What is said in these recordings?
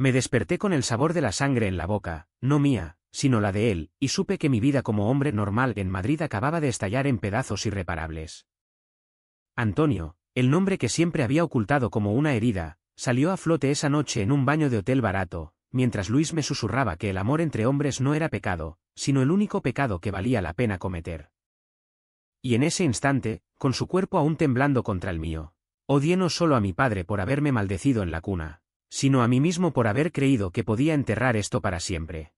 Me desperté con el sabor de la sangre en la boca, no mía, sino la de él, y supe que mi vida como hombre normal en Madrid acababa de estallar en pedazos irreparables. Antonio, el nombre que siempre había ocultado como una herida, salió a flote esa noche en un baño de hotel barato, mientras Luis me susurraba que el amor entre hombres no era pecado, sino el único pecado que valía la pena cometer. Y en ese instante, con su cuerpo aún temblando contra el mío, odié no solo a mi padre por haberme maldecido en la cuna, sino a mí mismo por haber creído que podía enterrar esto para siempre.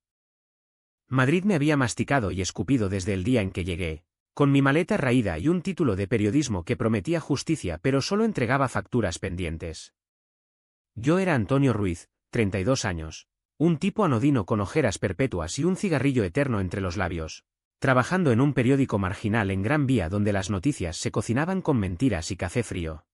Madrid me había masticado y escupido desde el día en que llegué, con mi maleta raída y un título de periodismo que prometía justicia pero solo entregaba facturas pendientes. Yo era Antonio Ruiz, 32 años, un tipo anodino con ojeras perpetuas y un cigarrillo eterno entre los labios, trabajando en un periódico marginal en Gran Vía donde las noticias se cocinaban con mentiras y café frío.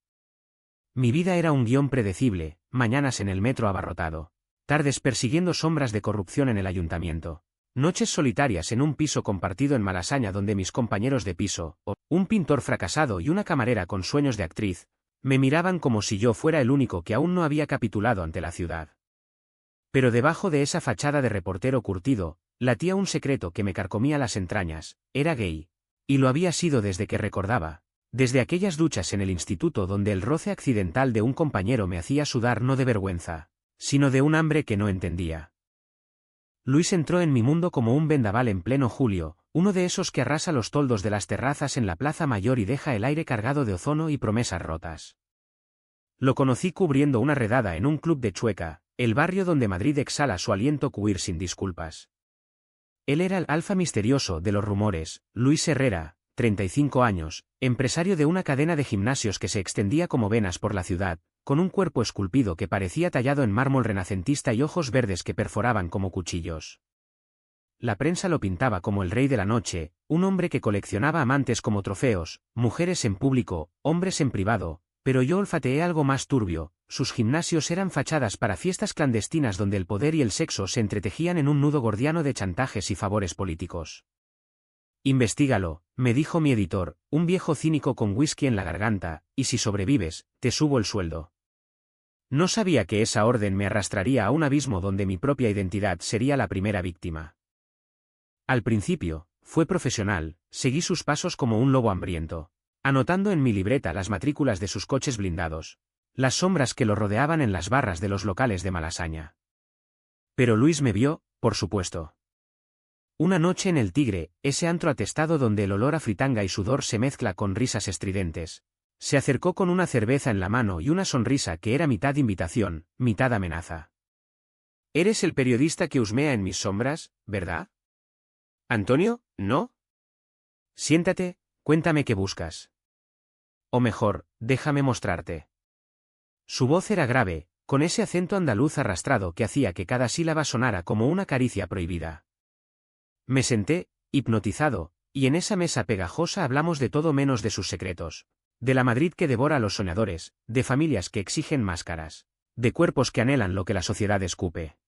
Mi vida era un guión predecible, mañanas en el metro abarrotado, tardes persiguiendo sombras de corrupción en el ayuntamiento, noches solitarias en un piso compartido en Malasaña donde mis compañeros de piso, un pintor fracasado y una camarera con sueños de actriz, me miraban como si yo fuera el único que aún no había capitulado ante la ciudad. Pero debajo de esa fachada de reportero curtido, latía un secreto que me carcomía las entrañas: era gay. Y lo había sido desde que recordaba, desde aquellas duchas en el instituto donde el roce accidental de un compañero me hacía sudar no de vergüenza, sino de un hambre que no entendía. Luis entró en mi mundo como un vendaval en pleno julio, uno de esos que arrasa los toldos de las terrazas en la Plaza Mayor y deja el aire cargado de ozono y promesas rotas. Lo conocí cubriendo una redada en un club de Chueca, el barrio donde Madrid exhala su aliento queer sin disculpas. Él era el alfa misterioso de los rumores, Luis Herrera, 35 años, empresario de una cadena de gimnasios que se extendía como venas por la ciudad, con un cuerpo esculpido que parecía tallado en mármol renacentista y ojos verdes que perforaban como cuchillos. La prensa lo pintaba como el rey de la noche, un hombre que coleccionaba amantes como trofeos, mujeres en público, hombres en privado, pero yo olfateé algo más turbio: sus gimnasios eran fachadas para fiestas clandestinas donde el poder y el sexo se entretejían en un nudo gordiano de chantajes y favores políticos. Investígalo, me dijo mi editor, un viejo cínico con whisky en la garganta, y si sobrevives, te subo el sueldo. No sabía que esa orden me arrastraría a un abismo donde mi propia identidad sería la primera víctima. Al principio, fue profesional, seguí sus pasos como un lobo hambriento, anotando en mi libreta las matrículas de sus coches blindados, las sombras que lo rodeaban en las barras de los locales de Malasaña. Pero Luis me vio, por supuesto. Una noche en el Tigre, ese antro atestado donde el olor a fritanga y sudor se mezcla con risas estridentes, se acercó con una cerveza en la mano y una sonrisa que era mitad invitación, mitad amenaza. «Eres el periodista que husmea en mis sombras, ¿verdad? Antonio, ¿no? Siéntate, cuéntame qué buscas. O mejor, déjame mostrarte». Su voz era grave, con ese acento andaluz arrastrado que hacía que cada sílaba sonara como una caricia prohibida. Me senté, hipnotizado, y en esa mesa pegajosa hablamos de todo menos de sus secretos, de la Madrid que devora a los soñadores, de familias que exigen máscaras, de cuerpos que anhelan lo que la sociedad escupe.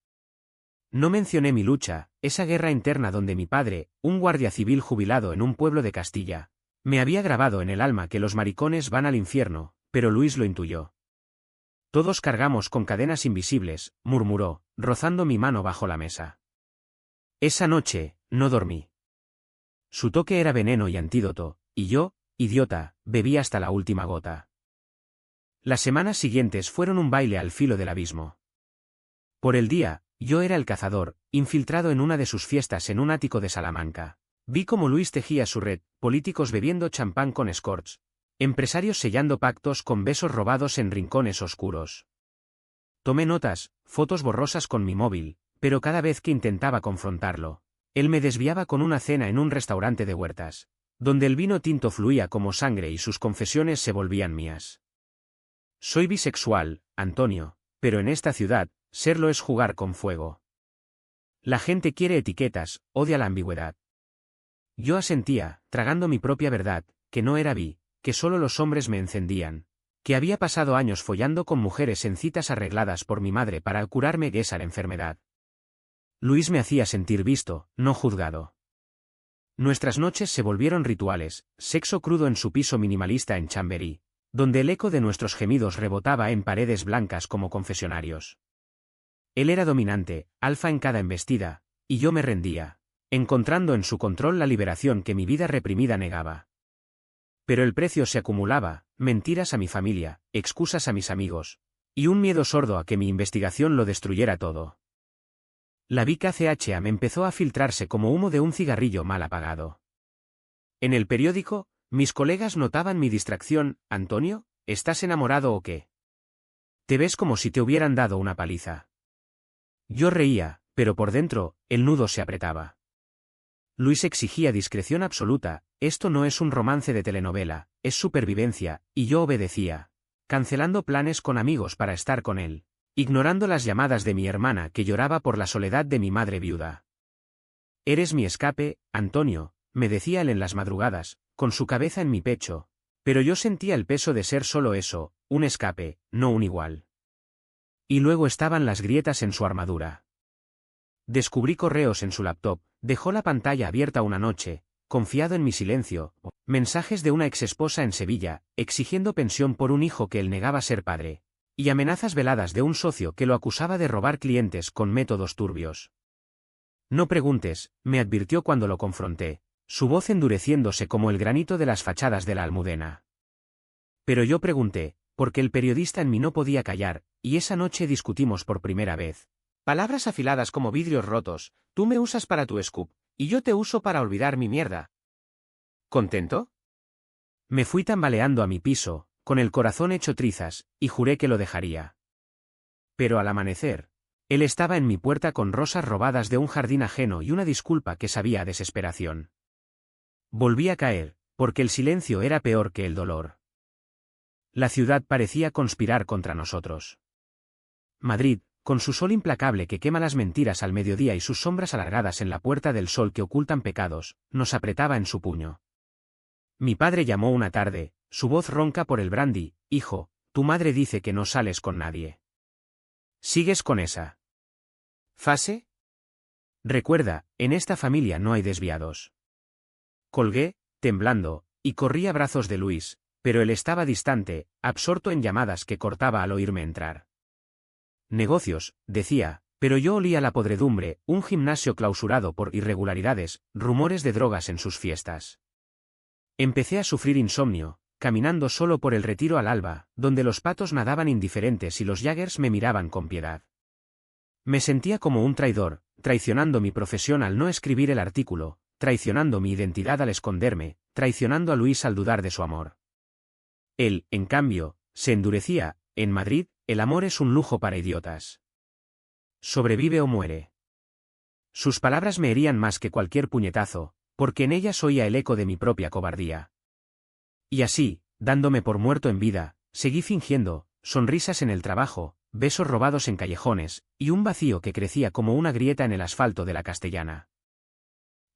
No mencioné mi lucha, esa guerra interna donde mi padre, un guardia civil jubilado en un pueblo de Castilla, me había grabado en el alma que los maricones van al infierno, pero Luis lo intuyó. «Todos cargamos con cadenas invisibles», murmuró, rozando mi mano bajo la mesa. Esa noche, no dormí. Su toque era veneno y antídoto, y yo, idiota, bebí hasta la última gota. Las semanas siguientes fueron un baile al filo del abismo. Por el día, yo era el cazador, infiltrado en una de sus fiestas en un ático de Salamanca. Vi cómo Luis tejía su red, políticos bebiendo champán con escorts, empresarios sellando pactos con besos robados en rincones oscuros. Tomé notas, fotos borrosas con mi móvil, pero cada vez que intentaba confrontarlo, él me desviaba con una cena en un restaurante de Huertas, donde el vino tinto fluía como sangre y sus confesiones se volvían mías. Soy bisexual, Antonio, pero en esta ciudad, serlo es jugar con fuego. La gente quiere etiquetas, odia la ambigüedad. Yo asentía, tragando mi propia verdad, que no era bi, que solo los hombres me encendían, que había pasado años follando con mujeres en citas arregladas por mi madre para curarme de esa enfermedad. Luis me hacía sentir visto, no juzgado. Nuestras noches se volvieron rituales, sexo crudo en su piso minimalista en Chamberí, donde el eco de nuestros gemidos rebotaba en paredes blancas como confesionarios. Él era dominante, alfa en cada embestida, y yo me rendía, encontrando en su control la liberación que mi vida reprimida negaba. Pero el precio se acumulaba, mentiras a mi familia, excusas a mis amigos, y un miedo sordo a que mi investigación lo destruyera todo. La Big ACHA me empezó a filtrarse como humo de un cigarrillo mal apagado. En el periódico, mis colegas notaban mi distracción. «Antonio, ¿estás enamorado o qué? Te ves como si te hubieran dado una paliza». Yo reía, pero por dentro, el nudo se apretaba. Luis exigía discreción absoluta, esto no es un romance de telenovela, es supervivencia, y yo obedecía, cancelando planes con amigos para estar con él, ignorando las llamadas de mi hermana que lloraba por la soledad de mi madre viuda. «Eres mi escape, Antonio», me decía él en las madrugadas, con su cabeza en mi pecho, pero yo sentía el peso de ser solo eso, un escape, no un igual. Y luego estaban las grietas en su armadura. Descubrí correos en su laptop, dejó la pantalla abierta una noche, confiado en mi silencio, mensajes de una exesposa en Sevilla, exigiendo pensión por un hijo que él negaba ser padre, y amenazas veladas de un socio que lo acusaba de robar clientes con métodos turbios. «No preguntes», me advirtió cuando lo confronté, su voz endureciéndose como el granito de las fachadas de la Almudena. Pero yo pregunté, porque el periodista en mí no podía callar, y esa noche discutimos por primera vez. Palabras afiladas como vidrios rotos, tú me usas para tu scoop, y yo te uso para olvidar mi mierda. ¿Contento? Me fui tambaleando a mi piso, con el corazón hecho trizas, y juré que lo dejaría. Pero al amanecer, él estaba en mi puerta con rosas robadas de un jardín ajeno y una disculpa que sabía a desesperación. Volví a caer, porque el silencio era peor que el dolor. La ciudad parecía conspirar contra nosotros. Madrid, con su sol implacable que quema las mentiras al mediodía y sus sombras alargadas en la puerta del sol que ocultan pecados, nos apretaba en su puño. Mi padre llamó una tarde, su voz ronca por el brandy: «Hijo, tu madre dice que no sales con nadie. ¿Sigues con esa fase? Recuerda, en esta familia no hay desviados». Colgué, temblando, y corrí a brazos de Luis, pero él estaba distante, absorto en llamadas que cortaba al oírme entrar. «Negocios», decía, pero yo olía la podredumbre, un gimnasio clausurado por irregularidades, rumores de drogas en sus fiestas. Empecé a sufrir insomnio, caminando solo por el Retiro al alba, donde los patos nadaban indiferentes y los Jaggers me miraban con piedad. Me sentía como un traidor, traicionando mi profesión al no escribir el artículo, traicionando mi identidad al esconderme, traicionando a Luis al dudar de su amor. Él, en cambio, se endurecía. «En Madrid, el amor es un lujo para idiotas. Sobrevive o muere». Sus palabras me herían más que cualquier puñetazo, porque en ellas oía el eco de mi propia cobardía. Y así, dándome por muerto en vida, seguí fingiendo, sonrisas en el trabajo, besos robados en callejones, y un vacío que crecía como una grieta en el asfalto de la Castellana.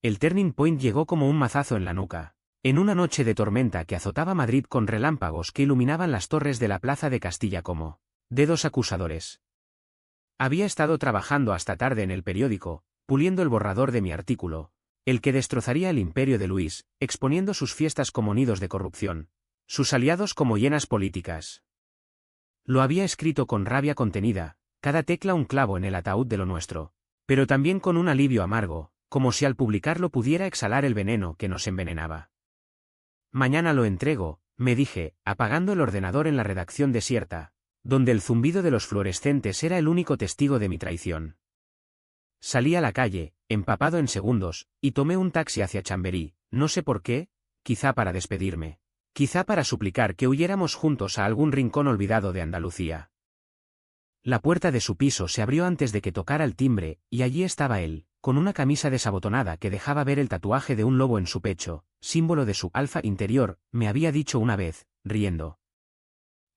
El turning point llegó como un mazazo en la nuca, en una noche de tormenta que azotaba Madrid con relámpagos que iluminaban las torres de la Plaza de Castilla como dedos acusadores. Había estado trabajando hasta tarde en el periódico, puliendo el borrador de mi artículo, el que destrozaría el imperio de Luis, exponiendo sus fiestas como nidos de corrupción, sus aliados como hienas políticas. Lo había escrito con rabia contenida, cada tecla un clavo en el ataúd de lo nuestro, pero también con un alivio amargo, como si al publicarlo pudiera exhalar el veneno que nos envenenaba. «Mañana lo entrego», me dije, apagando el ordenador en la redacción desierta, donde el zumbido de los fluorescentes era el único testigo de mi traición. Salí a la calle, empapado en segundos, y tomé un taxi hacia Chamberí, no sé por qué, quizá para despedirme, quizá para suplicar que huyéramos juntos a algún rincón olvidado de Andalucía. La puerta de su piso se abrió antes de que tocara el timbre, y allí estaba él, con una camisa desabotonada que dejaba ver el tatuaje de un lobo en su pecho, símbolo de su alfa interior, me había dicho una vez, riendo.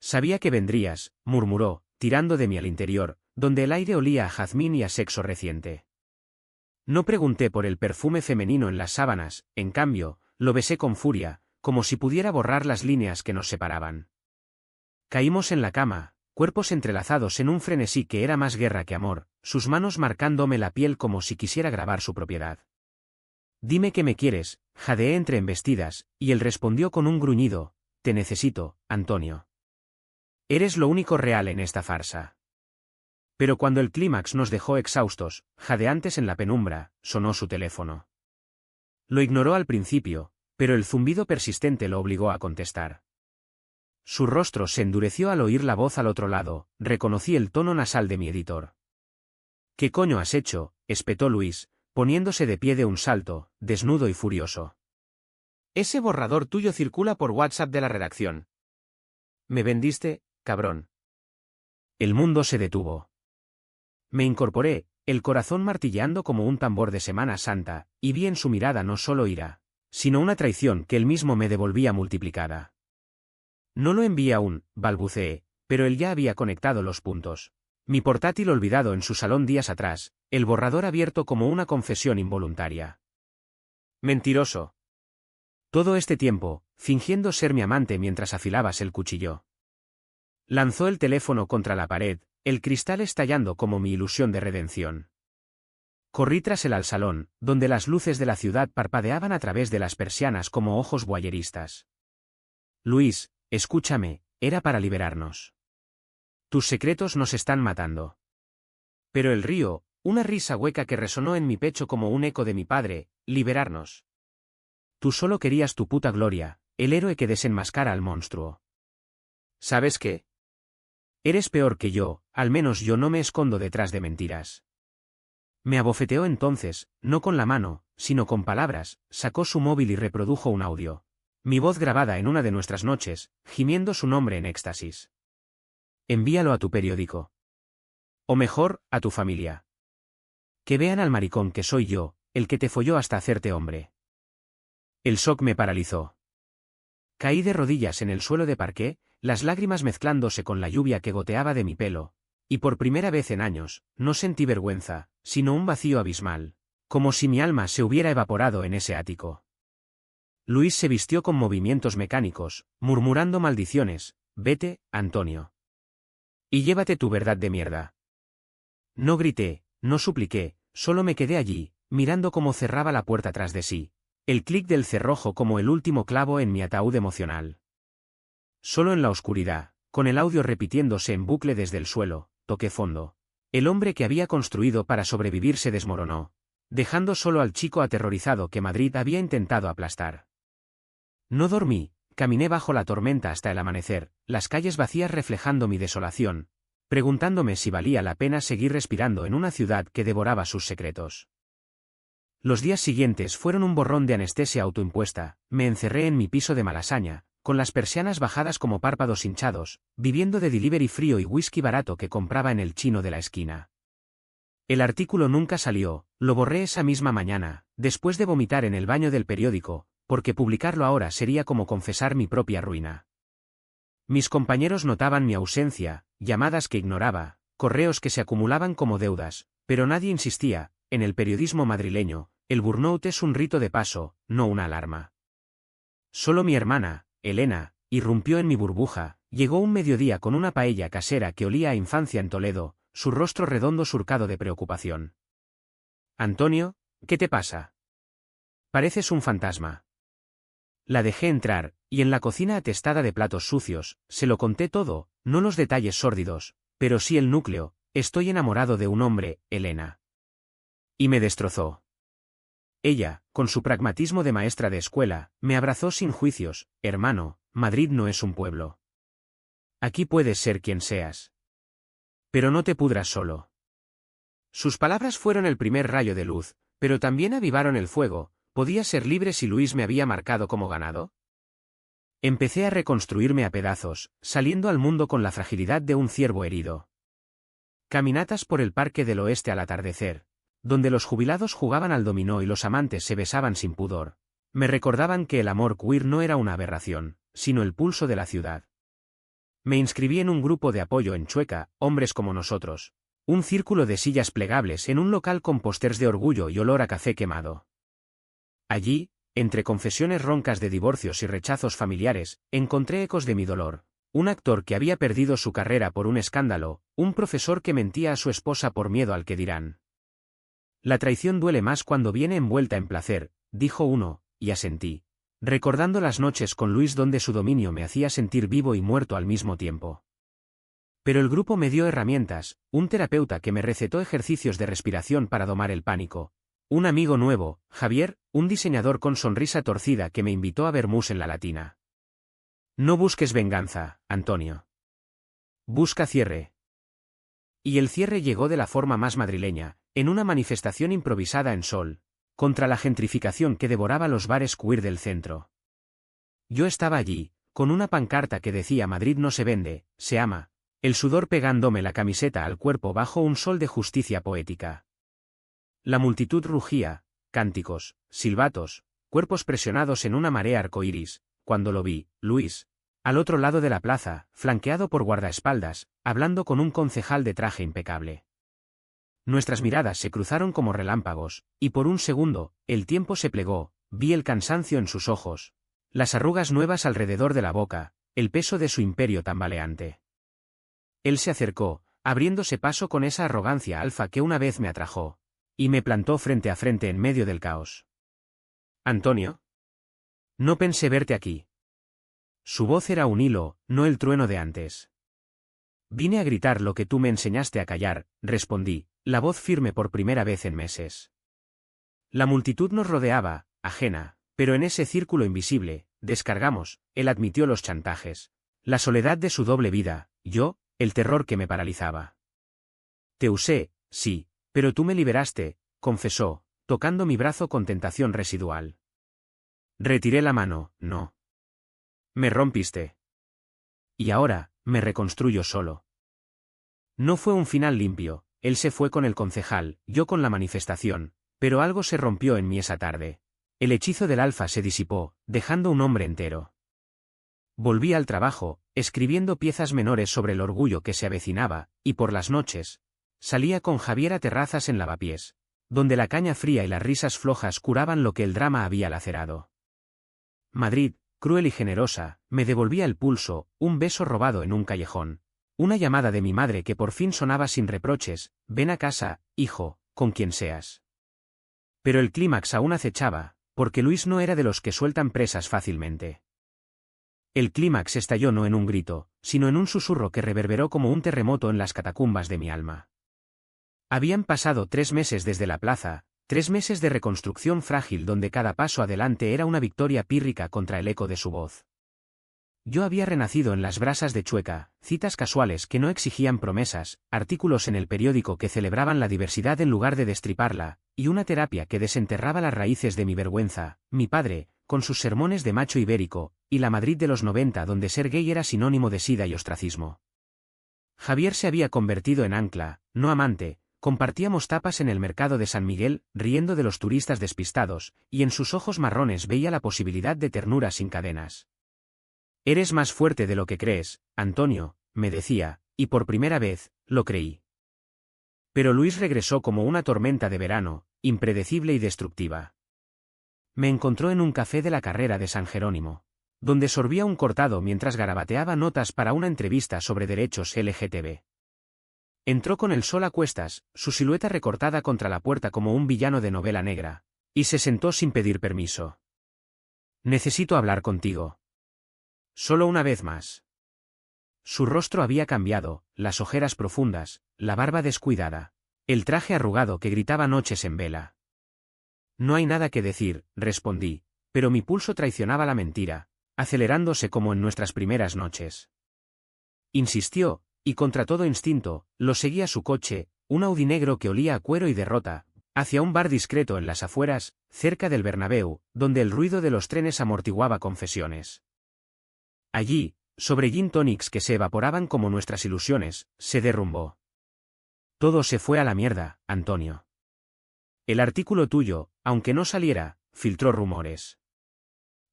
«Sabía que vendrías», murmuró, tirando de mí al interior, donde el aire olía a jazmín y a sexo reciente. No pregunté por el perfume femenino en las sábanas, en cambio, lo besé con furia, como si pudiera borrar las líneas que nos separaban. Caímos en la cama, cuerpos entrelazados en un frenesí que era más guerra que amor, sus manos marcándome la piel como si quisiera grabar su propiedad. «Dime que me quieres», jadeé entre embestidas, y él respondió con un gruñido: «Te necesito, Antonio. Eres lo único real en esta farsa». Pero cuando el clímax nos dejó exhaustos, jadeantes en la penumbra, sonó su teléfono. Lo ignoró al principio, pero el zumbido persistente lo obligó a contestar. Su rostro se endureció al oír la voz al otro lado, reconocí el tono nasal de mi editor. ¿Qué coño has hecho?, espetó Luis, poniéndose de pie de un salto, desnudo y furioso. Ese borrador tuyo circula por WhatsApp de la redacción. Me vendiste, cabrón. El mundo se detuvo. Me incorporé, el corazón martilleando como un tambor de Semana Santa, y vi en su mirada no solo ira, sino una traición que él mismo me devolvía multiplicada. No lo envié aún, balbuceé, pero él ya había conectado los puntos. Mi portátil olvidado en su salón días atrás, el borrador abierto como una confesión involuntaria. Mentiroso. Todo este tiempo, fingiendo ser mi amante mientras afilabas el cuchillo. Lanzó el teléfono contra la pared, el cristal estallando como mi ilusión de redención. Corrí tras él al salón, donde las luces de la ciudad parpadeaban a través de las persianas como ojos voyeristas. Luis, escúchame, era para liberarnos. Tus secretos nos están matando. Pero el río, una risa hueca que resonó en mi pecho como un eco de mi padre, liberarnos. Tú solo querías tu puta gloria, el héroe que desenmascara al monstruo. ¿Sabes qué? Eres peor que yo, al menos yo no me escondo detrás de mentiras. Me abofeteó entonces, no con la mano, sino con palabras, sacó su móvil y reprodujo un audio. Mi voz grabada en una de nuestras noches, gimiendo su nombre en éxtasis. Envíalo a tu periódico. O mejor, a tu familia. Que vean al maricón que soy yo, el que te folló hasta hacerte hombre. El shock me paralizó. Caí de rodillas en el suelo de parqué, las lágrimas mezclándose con la lluvia que goteaba de mi pelo, y por primera vez en años, no sentí vergüenza, sino un vacío abismal, como si mi alma se hubiera evaporado en ese ático. Luis se vistió con movimientos mecánicos, murmurando maldiciones. Vete, Antonio. Y llévate tu verdad de mierda. No grité, no supliqué, solo me quedé allí, mirando cómo cerraba la puerta tras de sí, el clic del cerrojo como el último clavo en mi ataúd emocional. Solo en la oscuridad, con el audio repitiéndose en bucle desde el suelo, toqué fondo. El hombre que había construido para sobrevivir se desmoronó, dejando solo al chico aterrorizado que Madrid había intentado aplastar. No dormí, caminé bajo la tormenta hasta el amanecer, las calles vacías reflejando mi desolación, preguntándome si valía la pena seguir respirando en una ciudad que devoraba sus secretos. Los días siguientes fueron un borrón de anestesia autoimpuesta, me encerré en mi piso de Malasaña, con las persianas bajadas como párpados hinchados, viviendo de delivery frío y whisky barato que compraba en el chino de la esquina. El artículo nunca salió, lo borré esa misma mañana, después de vomitar en el baño del periódico, porque publicarlo ahora sería como confesar mi propia ruina. Mis compañeros notaban mi ausencia, llamadas que ignoraba, correos que se acumulaban como deudas, pero nadie insistía. En el periodismo madrileño, el burnout es un rito de paso, no una alarma. Solo mi hermana, Elena, irrumpió en mi burbuja, llegó un mediodía con una paella casera que olía a infancia en Toledo, su rostro redondo surcado de preocupación. Antonio, ¿qué te pasa? Pareces un fantasma. La dejé entrar, y en la cocina atestada de platos sucios, se lo conté todo, no los detalles sórdidos, pero sí el núcleo. Estoy enamorado de un hombre, Elena. Y me destrozó. Ella, con su pragmatismo de maestra de escuela, me abrazó sin juicios. Hermano, Madrid no es un pueblo. Aquí puedes ser quien seas. Pero no te pudras solo. Sus palabras fueron el primer rayo de luz, pero también avivaron el fuego. ¿Podía ser libre si Luis me había marcado como ganado? Empecé a reconstruirme a pedazos, saliendo al mundo con la fragilidad de un ciervo herido. Caminatas por el Parque del Oeste al atardecer, donde los jubilados jugaban al dominó y los amantes se besaban sin pudor, me recordaban que el amor queer no era una aberración, sino el pulso de la ciudad. Me inscribí en un grupo de apoyo en Chueca, hombres como nosotros, un círculo de sillas plegables en un local con pósters de orgullo y olor a café quemado. Allí, entre confesiones roncas de divorcios y rechazos familiares, encontré ecos de mi dolor. Un actor que había perdido su carrera por un escándalo, un profesor que mentía a su esposa por miedo al que dirán. La traición duele más cuando viene envuelta en placer, dijo uno, y asentí, recordando las noches con Luis donde su dominio me hacía sentir vivo y muerto al mismo tiempo. Pero el grupo me dio herramientas, un terapeuta que me recetó ejercicios de respiración para domar el pánico, un amigo nuevo, Javier, un diseñador con sonrisa torcida que me invitó a ver mus en la Latina. No busques venganza, Antonio. Busca cierre. Y el cierre llegó de la forma más madrileña, en una manifestación improvisada en Sol, contra la gentrificación que devoraba los bares queer del centro. Yo estaba allí, con una pancarta que decía Madrid no se vende, se ama, el sudor pegándome la camiseta al cuerpo bajo un sol de justicia poética. La multitud rugía, cánticos, silbatos, cuerpos presionados en una marea arcoíris, cuando lo vi, Luis, al otro lado de la plaza, flanqueado por guardaespaldas, hablando con un concejal de traje impecable. Nuestras miradas se cruzaron como relámpagos, y por un segundo, el tiempo se plegó, vi el cansancio en sus ojos, las arrugas nuevas alrededor de la boca, el peso de su imperio tambaleante. Él se acercó, abriéndose paso con esa arrogancia alfa que una vez me atrajo, y me plantó frente a frente en medio del caos. Antonio. No pensé verte aquí. Su voz era un hilo, no el trueno de antes. Vine a gritar lo que tú me enseñaste a callar, respondí, la voz firme por primera vez en meses. La multitud nos rodeaba, ajena, pero en ese círculo invisible, descargamos, él admitió los chantajes, la soledad de su doble vida, yo, el terror que me paralizaba. Te usé, sí, pero tú me liberaste, confesó, tocando mi brazo con tentación residual. Retiré la mano, no. Me rompiste. Y ahora, me reconstruyo solo. No fue un final limpio, él se fue con el concejal, yo con la manifestación, pero algo se rompió en mí esa tarde. El hechizo del alfa se disipó, dejando un hombre entero. Volví al trabajo, escribiendo piezas menores sobre el orgullo que se avecinaba, y por las noches, salía con Javier a terrazas en Lavapiés, donde la caña fría y las risas flojas curaban lo que el drama había lacerado. Madrid, cruel y generosa, me devolvía el pulso, un beso robado en un callejón, una llamada de mi madre que por fin sonaba sin reproches, ven a casa, hijo, con quien seas. Pero el clímax aún acechaba, porque Luis no era de los que sueltan presas fácilmente. El clímax estalló no en un grito, sino en un susurro que reverberó como un terremoto en las catacumbas de mi alma. Habían pasado 3 meses desde la plaza, 3 meses de reconstrucción frágil donde cada paso adelante era una victoria pírrica contra el eco de su voz. Yo había renacido en las brasas de Chueca, citas casuales que no exigían promesas, artículos en el periódico que celebraban la diversidad en lugar de destriparla, y una terapia que desenterraba las raíces de mi vergüenza, mi padre, con sus sermones de macho ibérico, y la Madrid de los 90 donde ser gay era sinónimo de sida y ostracismo. Javier se había convertido en ancla, no amante, compartíamos tapas en el mercado de San Miguel, riendo de los turistas despistados, y en sus ojos marrones veía la posibilidad de ternura sin cadenas. Eres más fuerte de lo que crees, Antonio, me decía, y por primera vez, lo creí. Pero Luis regresó como una tormenta de verano, impredecible y destructiva. Me encontró en un café de la carrera de San Jerónimo, donde sorbía un cortado mientras garabateaba notas para una entrevista sobre derechos LGTB. Entró con el sol a cuestas, su silueta recortada contra la puerta como un villano de novela negra, y se sentó sin pedir permiso. Necesito hablar contigo. Solo una vez más. Su rostro había cambiado, las ojeras profundas, la barba descuidada, el traje arrugado que gritaba noches en vela. No hay nada que decir, respondí, pero mi pulso traicionaba la mentira, acelerándose como en nuestras primeras noches. Insistió, y contra todo instinto, lo seguía su coche, un Audi negro que olía a cuero y derrota, hacia un bar discreto en las afueras, cerca del Bernabéu, donde el ruido de los trenes amortiguaba confesiones. Allí, sobre gin tonics que se evaporaban como nuestras ilusiones, se derrumbó. Todo se fue a la mierda, Antonio. El artículo tuyo, aunque no saliera, filtró rumores.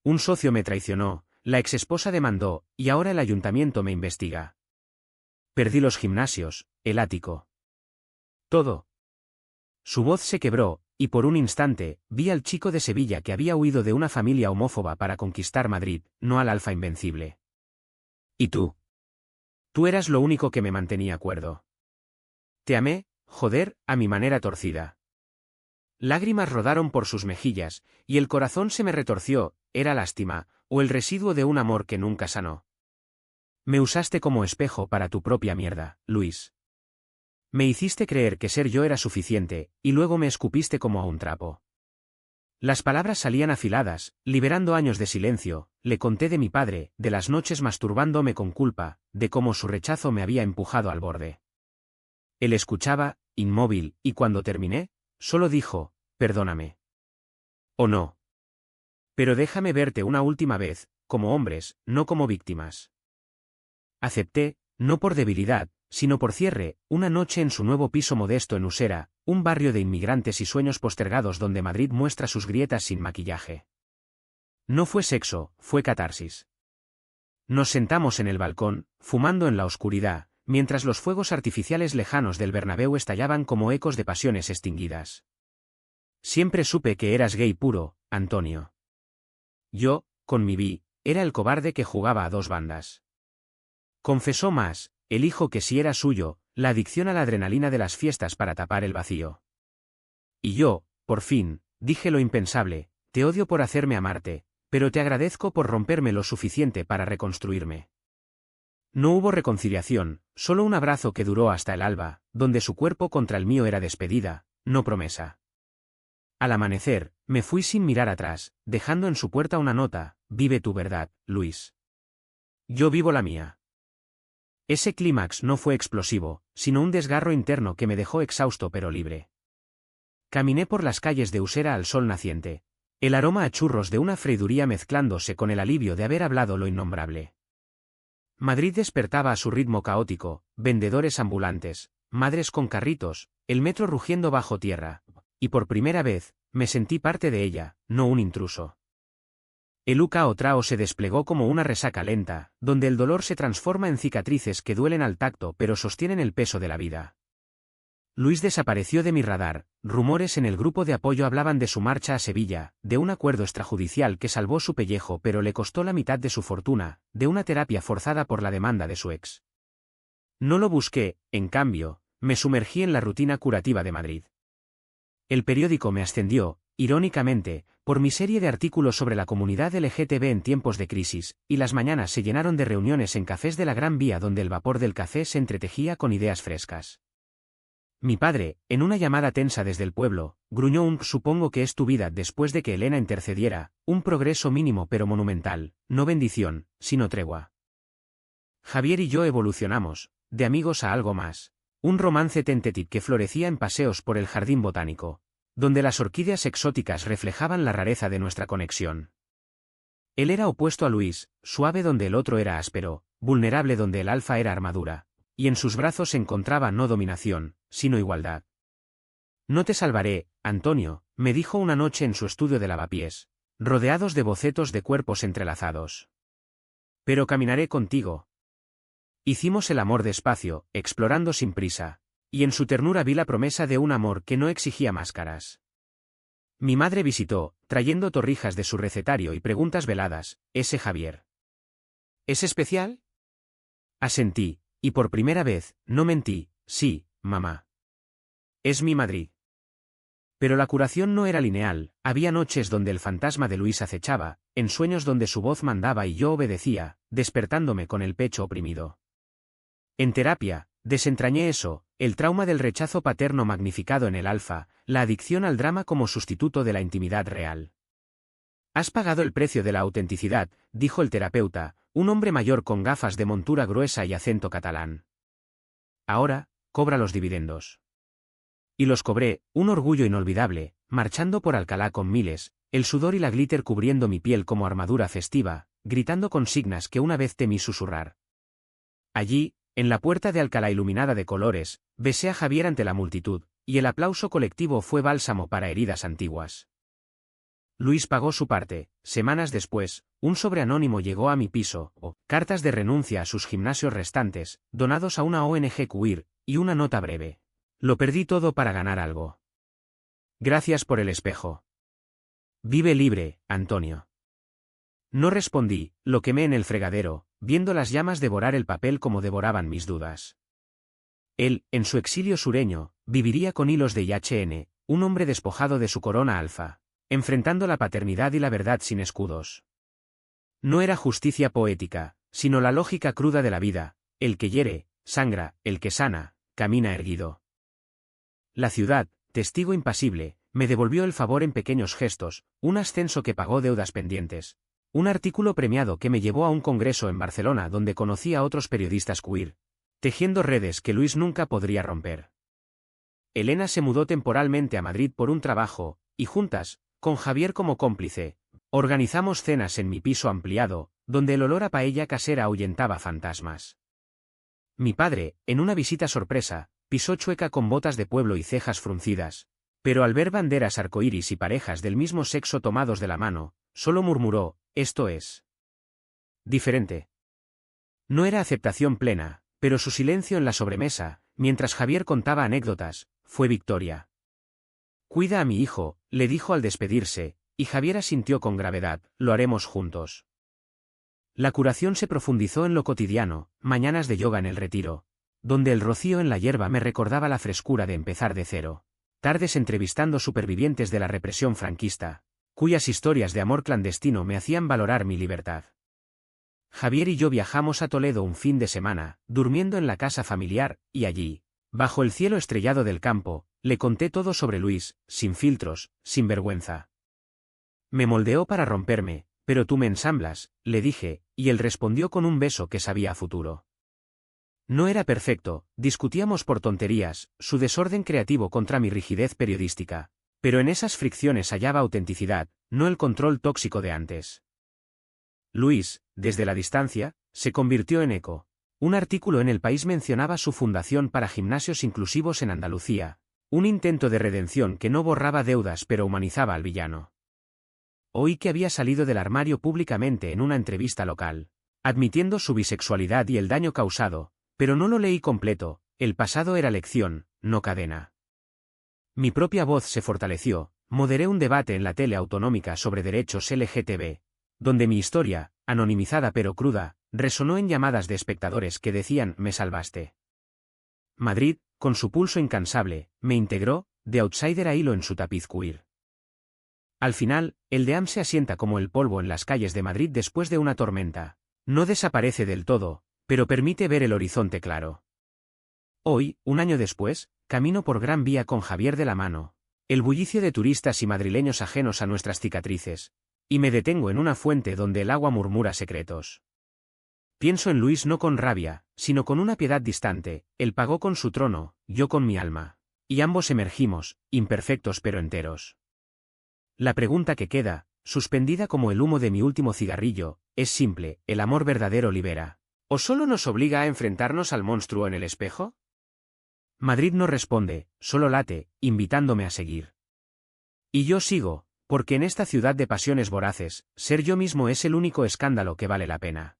Un socio me traicionó, la exesposa demandó, y ahora el ayuntamiento me investiga. Perdí los gimnasios, el ático. Todo. Su voz se quebró, y por un instante, vi al chico de Sevilla que había huido de una familia homófoba para conquistar Madrid, no al alfa invencible. ¿Y tú? Tú eras lo único que me mantenía cuerdo. Te amé, joder, a mi manera torcida. Lágrimas rodaron por sus mejillas, y el corazón se me retorció, era lástima, o el residuo de un amor que nunca sanó. Me usaste como espejo para tu propia mierda, Luis. Me hiciste creer que ser yo era suficiente, y luego me escupiste como a un trapo. Las palabras salían afiladas, liberando años de silencio. Le conté de mi padre, de las noches masturbándome con culpa, de cómo su rechazo me había empujado al borde. Él escuchaba, inmóvil, y cuando terminé, solo dijo, perdóname. ¿O no? Pero déjame verte una última vez, como hombres, no como víctimas. Acepté, no por debilidad, sino por cierre, una noche en su nuevo piso modesto en Usera, un barrio de inmigrantes y sueños postergados donde Madrid muestra sus grietas sin maquillaje. No fue sexo, fue catarsis. Nos sentamos en el balcón, fumando en la oscuridad, mientras los fuegos artificiales lejanos del Bernabéu estallaban como ecos de pasiones extinguidas. Siempre supe que eras gay puro, Antonio. Yo, con mi bi, era el cobarde que jugaba a dos bandas. Confesó más, el hijo que sí era suyo, la adicción a la adrenalina de las fiestas para tapar el vacío. Y yo, por fin, dije lo impensable, te odio por hacerme amarte, pero te agradezco por romperme lo suficiente para reconstruirme. No hubo reconciliación, solo un abrazo que duró hasta el alba, donde su cuerpo contra el mío era despedida, no promesa. Al amanecer, me fui sin mirar atrás, dejando en su puerta una nota, vive tu verdad, Luis. Yo vivo la mía. Ese clímax no fue explosivo, sino un desgarro interno que me dejó exhausto pero libre. Caminé por las calles de Usera al sol naciente, el aroma a churros de una freiduría mezclándose con el alivio de haber hablado lo innombrable. Madrid despertaba a su ritmo caótico, vendedores ambulantes, madres con carritos, el metro rugiendo bajo tierra, y por primera vez, me sentí parte de ella, no un intruso. El Uca o Trao se desplegó como una resaca lenta, donde el dolor se transforma en cicatrices que duelen al tacto pero sostienen el peso de la vida. Luis desapareció de mi radar, rumores en el grupo de apoyo hablaban de su marcha a Sevilla, de un acuerdo extrajudicial que salvó su pellejo pero le costó la mitad de su fortuna, de una terapia forzada por la demanda de su ex. No lo busqué, en cambio, me sumergí en la rutina curativa de Madrid. El periódico me ascendió, irónicamente, por mi serie de artículos sobre la comunidad LGTB en tiempos de crisis, y las mañanas se llenaron de reuniones en cafés de la Gran Vía donde el vapor del café se entretejía con ideas frescas. Mi padre, en una llamada tensa desde el pueblo, gruñó un «supongo que es tu vida» después de que Elena intercediera, un progreso mínimo pero monumental, no bendición, sino tregua. Javier y yo evolucionamos, de amigos a algo más, un romance tentative que florecía en paseos por el jardín botánico, donde las orquídeas exóticas reflejaban la rareza de nuestra conexión. Él era opuesto a Luis, suave donde el otro era áspero, vulnerable donde el alfa era armadura, y en sus brazos se encontraba no dominación, sino igualdad. No te salvaré, Antonio, me dijo una noche en su estudio de lavapiés, rodeados de bocetos de cuerpos entrelazados. Pero caminaré contigo. Hicimos el amor despacio, explorando sin prisa, y en su ternura vi la promesa de un amor que no exigía máscaras. Mi madre visitó, trayendo torrijas de su recetario y preguntas veladas, ¿ese Javier es especial? Asentí, y por primera vez, no mentí, sí, mamá. Es mi Madrid. Pero la curación no era lineal, había noches donde el fantasma de Luis acechaba, en sueños donde su voz mandaba y yo obedecía, despertándome con el pecho oprimido. En terapia, desentrañé eso, el trauma del rechazo paterno magnificado en el alfa, la adicción al drama como sustituto de la intimidad real. Has pagado el precio de la autenticidad, dijo el terapeuta, un hombre mayor con gafas de montura gruesa y acento catalán. Ahora, cobra los dividendos. Y los cobré, un orgullo inolvidable, marchando por Alcalá con miles, el sudor y la glitter cubriendo mi piel como armadura festiva, gritando consignas que una vez temí susurrar. Allí, en la puerta de Alcalá iluminada de colores, besé a Javier ante la multitud, y el aplauso colectivo fue bálsamo para heridas antiguas. Luis pagó su parte, semanas después, un sobre anónimo llegó a mi piso, cartas de renuncia a sus gimnasios restantes, donados a una ONG queer, y una nota breve. Lo perdí todo para ganar algo. Gracias por el espejo. Vive libre, Antonio. No respondí, lo quemé en el fregadero, viendo las llamas devorar el papel como devoraban mis dudas. Él, en su exilio sureño, viviría con hilos de IHN, un hombre despojado de su corona alfa, enfrentando la paternidad y la verdad sin escudos. No era justicia poética, sino la lógica cruda de la vida: el que hiere, sangra; el que sana, camina erguido. La ciudad, testigo impasible, me devolvió el favor en pequeños gestos: un ascenso que pagó deudas pendientes, un artículo premiado que me llevó a un congreso en Barcelona donde conocí a otros periodistas queer, tejiendo redes que Luis nunca podría romper. Elena se mudó temporalmente a Madrid por un trabajo, y juntas, con Javier como cómplice, organizamos cenas en mi piso ampliado, donde el olor a paella casera ahuyentaba fantasmas. Mi padre, en una visita sorpresa, pisó Chueca con botas de pueblo y cejas fruncidas, pero al ver banderas arcoíris y parejas del mismo sexo tomados de la mano, solo murmuró: «Esto es diferente». No era aceptación plena, pero su silencio en la sobremesa, mientras Javier contaba anécdotas, fue victoria. «Cuida a mi hijo», le dijo al despedirse, y Javier asintió con gravedad: «Lo haremos juntos». La curación se profundizó en lo cotidiano: mañanas de yoga en el Retiro, donde el rocío en la hierba me recordaba la frescura de empezar de cero; tardes entrevistando supervivientes de la represión franquista, cuyas historias de amor clandestino me hacían valorar mi libertad. Javier y yo viajamos a Toledo un fin de semana, durmiendo en la casa familiar, y allí, bajo el cielo estrellado del campo, le conté todo sobre Luis, sin filtros, sin vergüenza. Me moldeó para romperme, pero tú me ensamblas, le dije, y él respondió con un beso que sabía a futuro. No era perfecto, discutíamos por tonterías, su desorden creativo contra mi rigidez periodística, pero en esas fricciones hallaba autenticidad, no el control tóxico de antes. Luis, desde la distancia, se convirtió en eco. Un artículo en El País mencionaba su fundación para gimnasios inclusivos en Andalucía, un intento de redención que no borraba deudas pero humanizaba al villano. Oí que había salido del armario públicamente en una entrevista local, admitiendo su bisexualidad y el daño causado, pero no lo leí completo. El pasado era lección, no cadena. Mi propia voz se fortaleció, moderé un debate en la tele autonómica sobre derechos LGTB, donde mi historia, anonimizada pero cruda, resonó en llamadas de espectadores que decían: «Me salvaste». Madrid, con su pulso incansable, me integró, de outsider a hilo en su tapiz queer. Al final, el DEAM se asienta como el polvo en las calles de Madrid después de una tormenta. No desaparece del todo, pero permite ver el horizonte claro. Hoy, un año después, camino por Gran Vía con Javier de la mano, el bullicio de turistas y madrileños ajenos a nuestras cicatrices, y me detengo en una fuente donde el agua murmura secretos. Pienso en Luis no con rabia, sino con una piedad distante: él pagó con su trono, yo con mi alma, y ambos emergimos, imperfectos pero enteros. La pregunta que queda, suspendida como el humo de mi último cigarrillo, es simple: ¿el amor verdadero libera, o solo nos obliga a enfrentarnos al monstruo en el espejo? Madrid no responde, solo late, invitándome a seguir. Y yo sigo, porque en esta ciudad de pasiones voraces, ser yo mismo es el único escándalo que vale la pena.